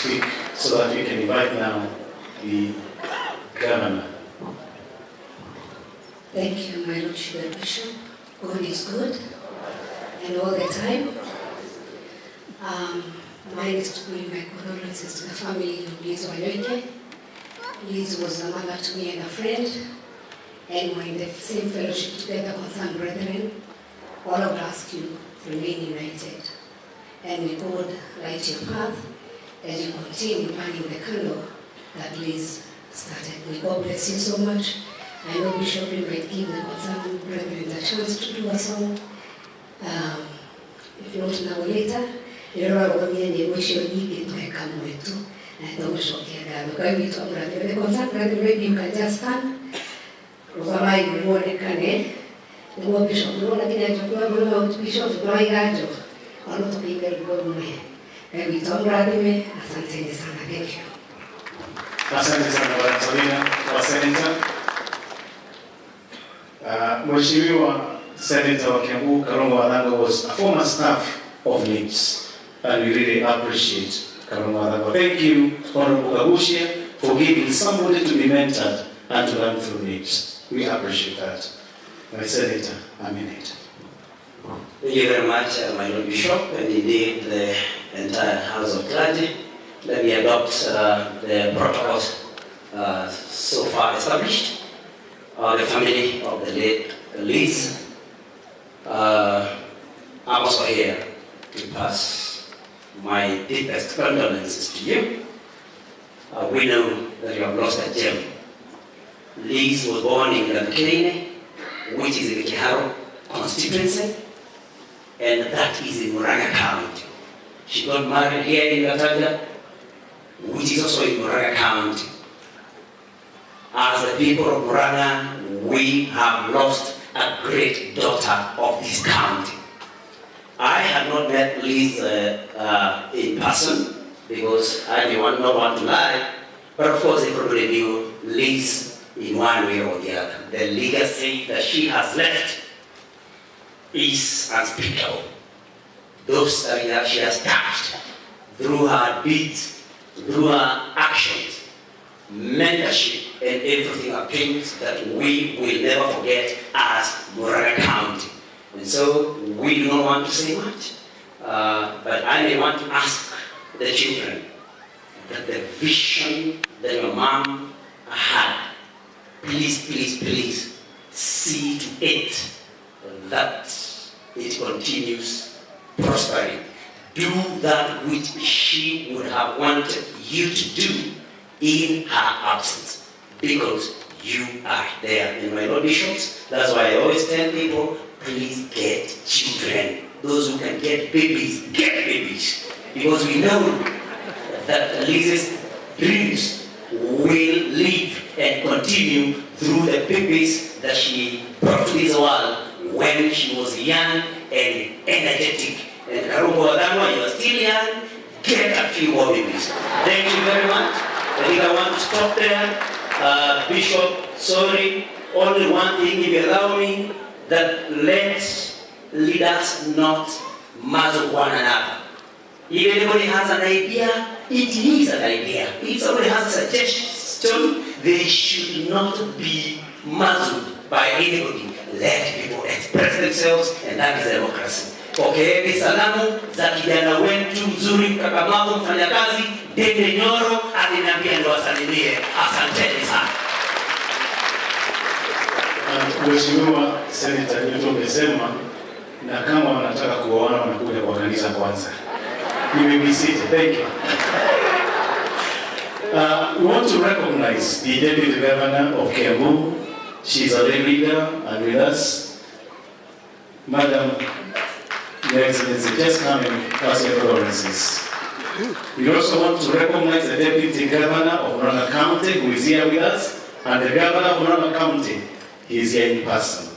speak so that we can invite now the governor. Thank you, my Lordship and Bishop. God is good, and all the time. Mine is to bring my condolences to the family of Liz Wanyoike. Liz was a mother to me and a friend, and we're in the same fellowship together, concerned brethren. All I would ask you to remain united, and may God light your path as you continue burning the candle that Liz started. May God bless you so much. I know Bishop might give the concerned brethren the chance to do a song. If not now, later. The concerned brethren, maybe you can just stand. Bishop, asante sana. Thank you. Asante sana Bwana Sabina wa Senator. Mheshimiwa Senator wa Kiambu Kalonzo Wadhango was a former staff of NIPS, and we really appreciate Kalonzo Wadhango. Thank you, Honorable Kabushia, for giving somebody to be mentored and to learn through NIPS. We appreciate that. My Senator, a minute. Thank you very much, my Lord Bishop, and indeed the entire House of Clergy. Let me adopt the protocols so far established. The family of the late Liz, I'm also here to pass my deepest condolences to you. We know that you have lost a gem. Liz was born in Granakene, which is in the Kiharo constituency, and that is in Muranga County. She got married here in Gatanga, which is also in Muranga County. As the people of Muranga, we have lost a great daughter of this county. I had not met Liz in person because I did not want to lie, but of course everybody knew Liz in one way or the other. The legacy that she has left is unspeakable. Those that she has touched through her deeds, through her actions, mentorship, and everything are things that we will never forget as Muranga County. And so we do not want to say much, but I may want to ask the children that the vision that your mom had, please, please, please see to it that it continues prospering. Do that which she would have wanted you to do in her absence, because you are there. And my Lord Bishops, that's why I always tell people, please get children. Those who can get babies, because we know that Liz's dreams will live and continue through the babies that she brought to this world when she was young and energetic. And Kalonzo Wadhango, you are still young, get a few more babies. Thank you very much. I think I want to stop there. Bishop, sorry, only one thing, if you allow me, that let's leaders not muzzle one another. If anybody has an idea, it is an idea. If somebody has a suggestion, they should not be muzzled by anybody. Let people express themselves, and that is democracy. Pokeeni salamu za kijana wetu mzuri mkakamavu mfanyakazi Dede Nyoro, aliniambia niwasalimie. Asanteni sana. Mheshimiwa Senator Nyutu amesema na kama wanataka kuoana wanakuja kwa kanisa kwanza. You may be seated. Thank you. We want to recognize the Deputy Governor of Kiambu. She's a lay leader and with us. Madam, Your Excellency, just come and pass your condolences. We also want to recognize the Deputy Governor of Muranga County who is here with us, and the Governor of Muranga County, he is here in person.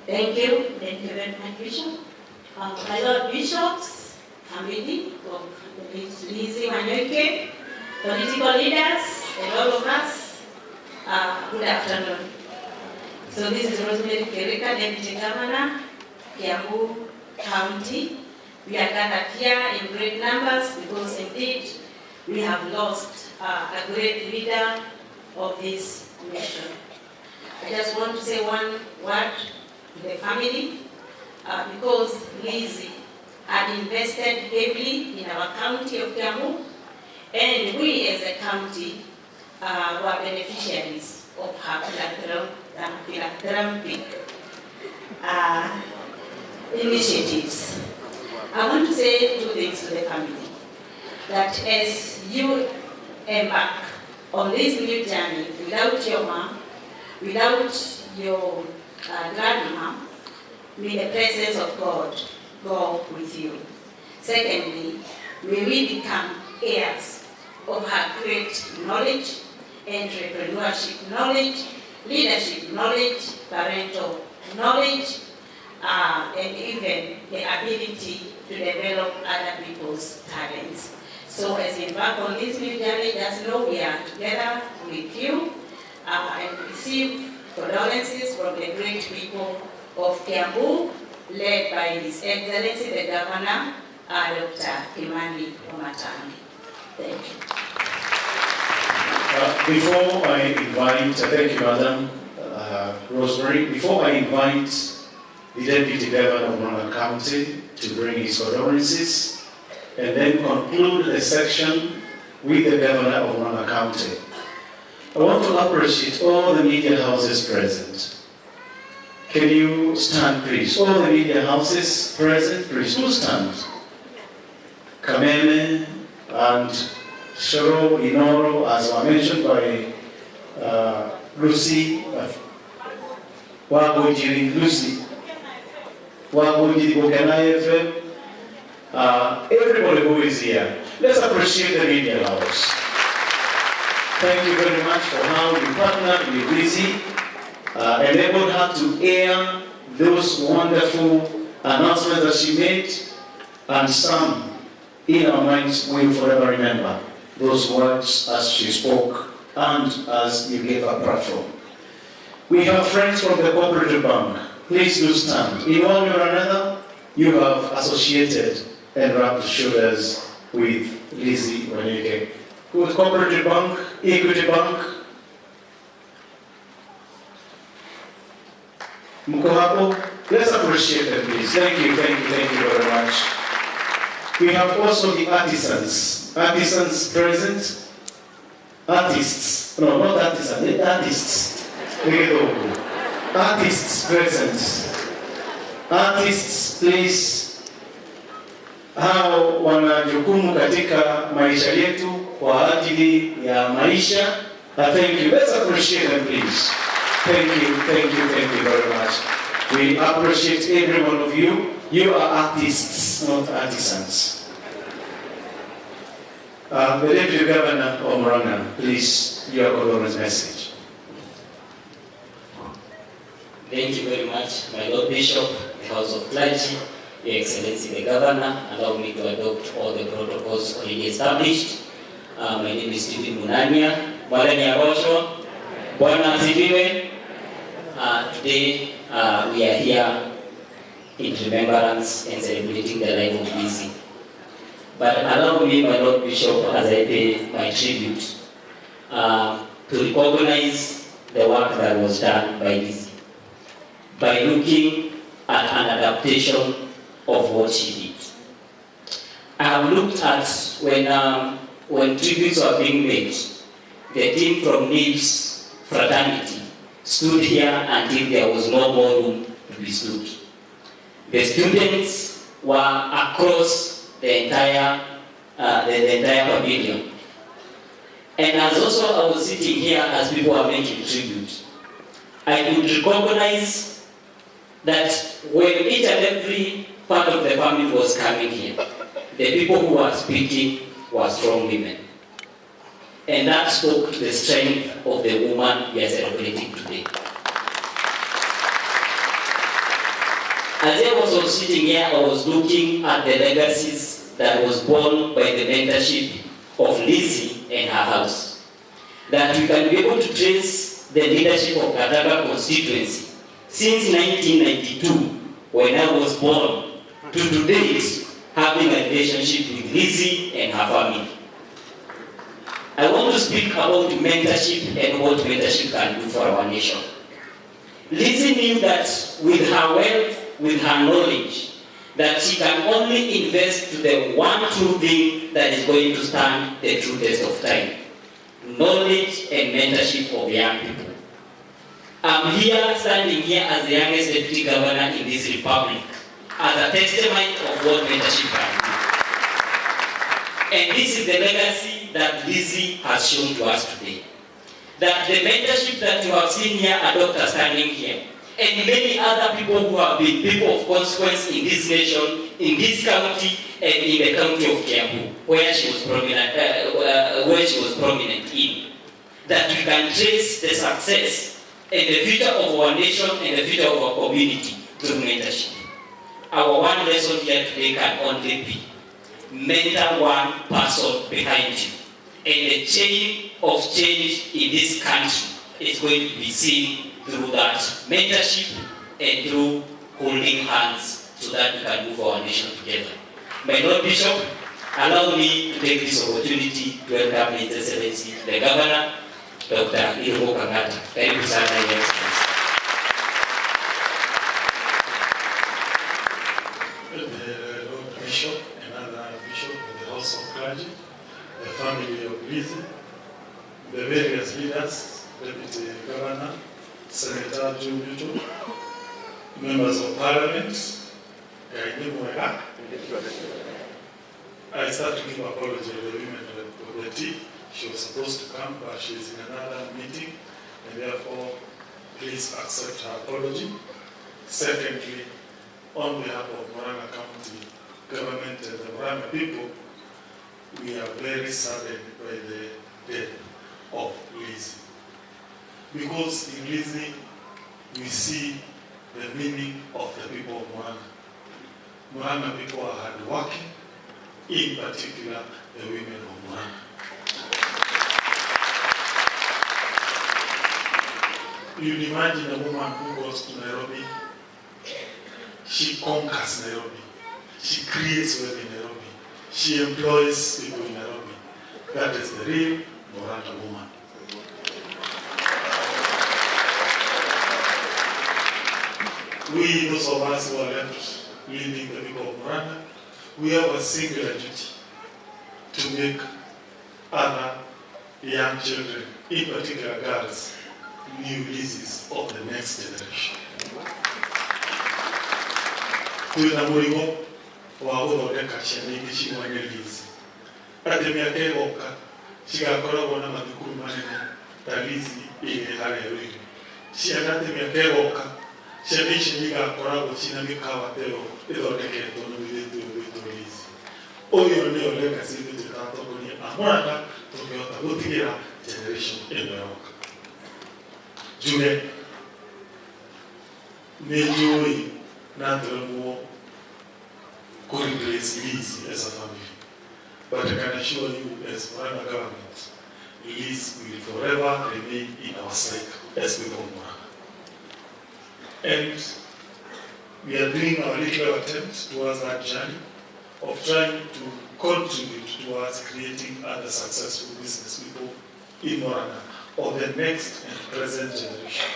Thank you very much, Bishop. My Lord Bishops, family of Lizzie Wanyoike, political leaders, and all of us, good afternoon. So this is Rosemary Kerika, Deputy Governor, Kiambu County. We are gathered here in great numbers because indeed we have lost a great leader of this nation. I just want to say one word to the family because Lizzie had invested heavily in our county of Kiambu, and we as a county were beneficiaries of her philanthropic initiatives. I want to say two things to the family. That as you embark on this new journey without your mom, without your grandma, may the presence of God go with you. Secondly, may we become heirs of her great knowledge, entrepreneurship knowledge, leadership knowledge, parental knowledge, and even the ability to develop other people's talents. So as you embark on this new journey, just know we are together with you and receive condolences from the great people of Kiambu, led by His Excellency the Governor, Dr. Kimani Omatani. Thank you. Before I invite, thank you, Madam Rosemary. Before I invite the Deputy Governor of Murang'a County to bring his condolences and then conclude the section with the Governor of Murang'a County, I want to appreciate all the media houses present. Can you stand, please? All the media houses present, please do stand. Kamene and Shoro, Inoro, as were mentioned by Lucy, Wagojiri, Lucy, Wagojiri, Bokanai FM, everybody who is here. Let's appreciate the media house. Thank you very much for how you partnered with Lizzie, enabled her to air those wonderful announcements that she made, and some in our minds will forever remember those words as she spoke and as you gave her platform. We have friends from the Cooperative Bank. Please do stand. In one way or another, you have associated and rubbed shoulders with Lizzie Wanyoike. With Cooperative Bank, Equity Bank, Mko hapo? Let's appreciate them, please. Thank you very much. We have also the artisans. Artisans present. Artists. No, not artisans, artists. Artists present. Artists, please. Hao wana jukumu katika maisha yetu kwa ajili ya maisha. Thank you. Let's appreciate them, please. Thank you very much. We appreciate every one of you. You are artists, not artisans. The Deputy Governor of Murang'a, please, your condolence message. Thank you very much, my Lord Bishop, the House of Clergy, Your Excellency the Governor. Allow me to adopt all the protocols already established. My name is Stephen Munania. Bwana Nyarosho, Bwana asifiwe. Today we are here in remembrance and celebrating the life of Lizzie. But allow me, my Lord Bishop, as I pay my tribute, to recognize the work that was done by Lizzie by looking at an adaptation of what she did. I have looked at when tributes were being made, the team from NIBS fraternity stood here until there was no more room to be stood. The students were across the entire pavilion. And as also I was sitting here as people were making tribute, I could recognize that when each and every part of the family was coming here, the people who were speaking were strong women. And that spoke to the strength of the woman we are celebrating today. As I was also sitting here, I was looking at the legacies that was born by the mentorship of Lizzie and her house. That we can be able to trace the leadership of Gatanga constituency since 1992, when I was born, to date, having a relationship with Lizzie and her family. I want to speak about mentorship and what mentorship can do for our nation. Lizzie knew that with her wealth, with her knowledge, that she can only invest to the one true thing that is going to stand the true test of time. Knowledge and mentorship of young people. I'm here, standing here as the youngest deputy governor in this republic, as a testament of what mentorship can do. And this is the legacy that Lizzie has shown to us today. That the mentorship that you have seen here, a doctor standing here, and many other people who have been people of consequence in this nation, in this county, and in the county of Kiambu, where she was prominent in. That we can trace the success and the future of our nation and the future of our community through mentorship. Our one lesson here today can only be mentor one person behind you. And the chain of change in this country is going to be seen through that mentorship and through holding hands so that we can move our nation together. My Lord Bishop, allow me to take this opportunity to welcome His Excellency, the Governor, Dr. Kugirwo. Karibu sana, Your Excellency. The Lord Bishop and other Bishop of the House of Clergy, the family of Lizzie, the various leaders, Deputy Governor, Senator Nyutu, members of Parliament, I start to give apology to the women of Uteti. She was supposed to come, but she is in another meeting, and therefore, please accept her apology. Secondly, on behalf of Murang'a County government and the Murang'a people, we are very saddened by the death of Lizzie. Because in Lizzie, we see the meaning of the people of Murang'a. Murang'a people are hardworking, in particular the women of Murang'a. You'd imagine a woman who goes to Nairobi, she conquers Nairobi, she creates wealth in Nairobi, she employs people in Nairobi. That is the real Murang'a woman. We, those of us who are left leading the people of Murang'a, we have a singular duty to make other young children, in particular girls, new Lizzies of the next generation. Kuna mũrigo wa gũthondeka ciana ingĩ cimwe Lizzie. Atĩ mĩaka ĩgoka cigakoragwo na mathukuru manene ta Lizzie ĩrĩ harĩa Ruiru. Ciana atĩ mĩaka ĩgoka ciana ici igakoragwo cina mĩkawa ta ĩyo ĩthondeketwo nĩ mũirĩtu ũyũ witũ Lizzie. Ũyũ nĩyo legacy ithuĩ tũtatongoria a Murang'a tũngĩhota gũtigĩra generation ĩno yoka. Juge nĩ njũĩ na ndĩremwo replace Lizzie as a family. But I can assure you, as Murang'a government, Lizzie will forever remain in our cycle as people of Murang'a. And we are doing our little attempt towards that journey of trying to contribute towards creating other successful business people in Murang'a of the next and present generation.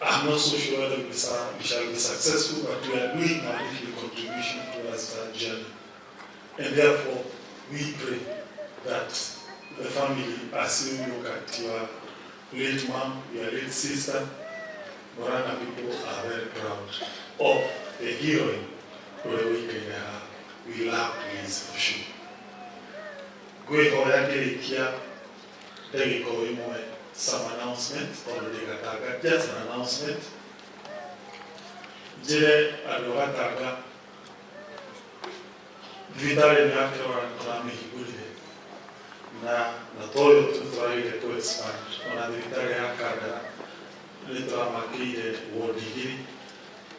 I'm not so sure whether we shall be successful, but we are doing our little contribution towards that journey. And therefore, we pray that the family, as you look at your late mom, your late sister, Murang'a people are very proud of the heroine Wanyoike. We love Lizzie for sure. Some announcement, just an announcement. Jere Adogataga Vitale Naka or Antrami Higuri na Toyo to try to expand on a Vitale Akada, Litra Maki, Wardigi,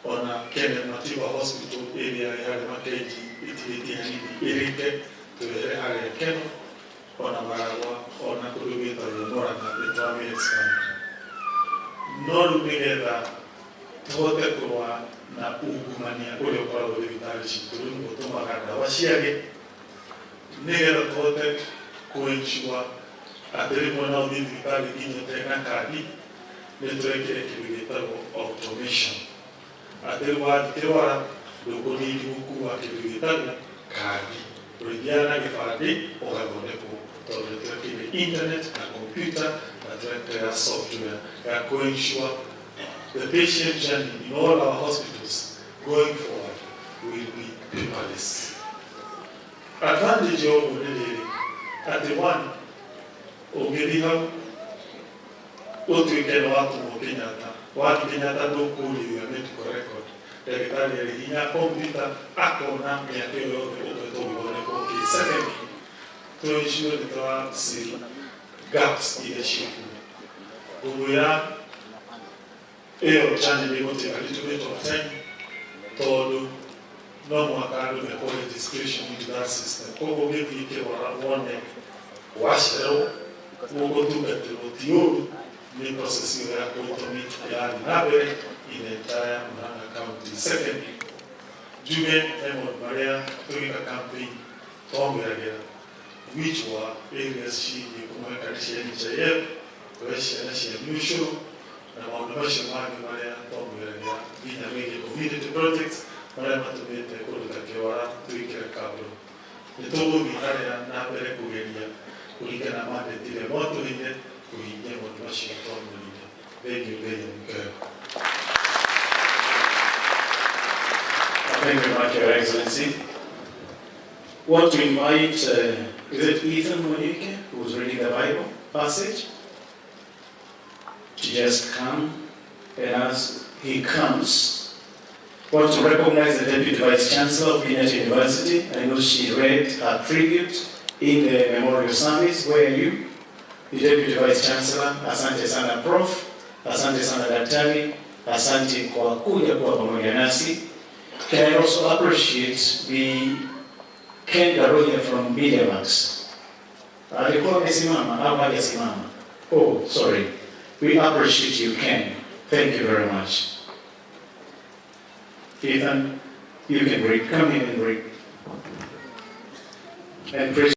on a Kenneth Mathiko Hospital area, Yadamakeji, Iti, Erike, to the area Keno. On a Marawa, on a Kugirwo, or Murang'a, the Twami expand. Nor together, Totekurwa, na ungumania uria ukoragwo thibitarĩ citũ rĩu nĩguo tũmaga ndawa ciage nĩgetha tũhote kũ-ensure atĩ rĩmwe no ũthiĩ thibitarĩ nginya ũtarĩ na kandi nĩ tũrekire kĩndũ gĩtagwo automation atĩ rĩu wathikĩrwara ndũkũnini gũkua kĩndũ gĩtagwo kandi ũrĩthiaga na gĩbandĩ ũgathondekwo tondũ nĩ twekĩire internet na computer na twekĩra software ya kũ-ensure the patient journey in all our hospitals going forward will be paperless. Advantage of it at the one ũngĩthiĩ hau ũtuĩke nĩ watũmwo Kenyatta wathiĩ Kenyatta ndũkũũrio medical record ndagĩtarĩ arĩ hinya kompiuta akona mĩaka ĩyo yothe ũkoretwo ũgĩthondekwo secondly tũ-ensure nĩ tũra-seal gaps iria ciĩkuo ngũmwĩra ĩyo journey nĩ ĩgũtake a little bit of time tondũ no mũhaka andũ mekwo registration into that system koguo ũngĩthiĩ kĩrwara wone wacererwo gũgũtungatĩrwo ti ũru nĩ process ĩyo ya kũ-automate yathi na mbere in the entire Murang'a County. Secondly, njuge he maũndũ marĩa tũgĩka campaign twamwĩragĩra which were areas ciĩgiĩ kũmweka nĩ cia NHIF kũhe ciana cia Nyutu na maũndũ macio mangĩ marĩa twamwĩragĩra nginya wĩgiĩ community projects marĩa matũmĩte kũndũ ta Kĩwara twĩkĩre kambũ. Nĩ tũgũthiĩ harĩa na mbere kũgeria kũringana mandate ĩrĩa mwatũheire kũhingia maũndũ macio twamwĩrire. Thank you very much. Thank you very much, Your Excellency. Want to invite, is it Ethan Wanyoike, who's reading the Bible passage, to just come, and as he comes, want to recognize the Deputy Vice Chancellor of Kenyatta University. I know she read her tribute in the memorial service. Where are you? The Deputy Vice Chancellor, asante sana Prof, asante sana Daktari, asante kwa kuja kuwa pamoja nasi. Can I also appreciate the Ken Garoya from MediaMax? Alikuwa amesimama au hajasimama? Oh, sorry. We appreciate you, Ken. Thank you very much. Ethan, you can read. Come in and read. And praise